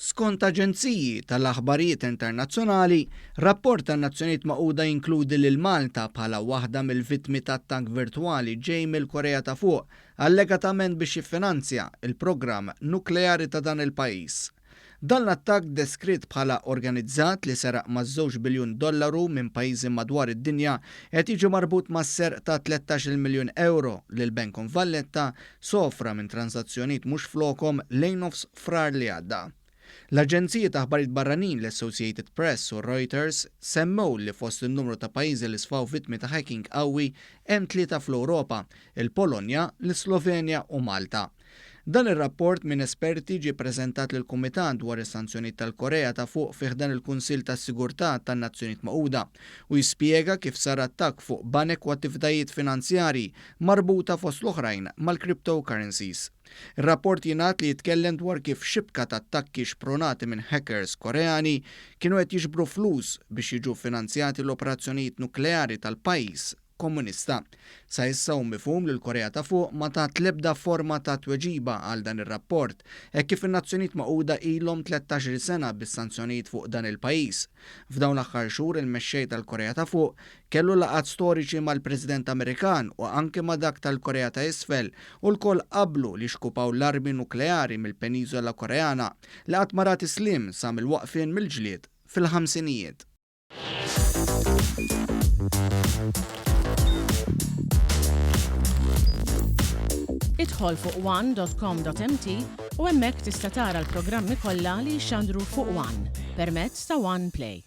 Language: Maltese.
Skont aġenziji tal-aħbarijiet internazzjonali, rapport tan-Nazzjonijiet Magħquda jinkludi lil Malta bħala waħda mill-vittmi tat-tank virtwali ġej mill-Korea ta' Fuq allegatament biex jiffinanzja il-programm nukleari ta' dan il-pajjiż. Dan l-attakk deskritt bħala organizzat li seraq ma' $2 biljun minn pajjiżi madwar id-dinja qed jiġi marbut mas-serq ta' 13 miljun euro lil Bank of Valletta sofra minn transazzjonijiet mhux flokhom lejn nofs frar li għadda. L-Aġenziji ta' Aħbarijiet Barranin l-Associated Press u Reuters semmew li fost in-numru ta' pajjiżi li sfaw vittmi ta' hacking qawwi hemm tlieta fl-Ewropa, il-Polonja, l-Slovenja u Malta. Dan ir-rapport minn esperti ġie ppreżentat lill-Kumitat dwar is-sanzjonijiet tal-Korea ta' Fuq fih dan il-Kunsill tas-Sigurtà tan-Nazzjonijiet Magħquda u jispjega kif sar attakk fuq banek u attivitajiet finanzjarji marbuta fost l-oħrajn mal-cryptocurrencies. Ir-rapport jingħad li jitkellem dwar kif xibka ta' attakki xpronati minn hackers Koreani kienu qed jiġbru flus biex jiġu finanzjati l-operazzjonijiet nukleari tal-pajjiż komunista. Sa issa hu mifhum li l-Korea ta' Fuq ma tat l-ebda forma ta' tweġiba għal dan ir-rapport, hekk kif in-Nazzjonijiet Magħquda ilhom 13 sena bis-sanzjonijiet fuq dan il-pajjiż. F'dawn l-aħħar xhur il-mexxej tal-Korea ta' Fuq kellu laqgħat storiċi mal-President Amerikan u anke ma' dak tal-Korea ta' Isfel u l-koll qablu li xkupaw l-armi nukleari mill-Peniżola Koreana li qatt ma rat islim sa mill-waqfien mill-ġlied fil-ħamsinijiet. Idħol fuq one.com.mt u hemmhekk tista' tara l-programmi kollha li jxandru fuq One permezz ta' One Play.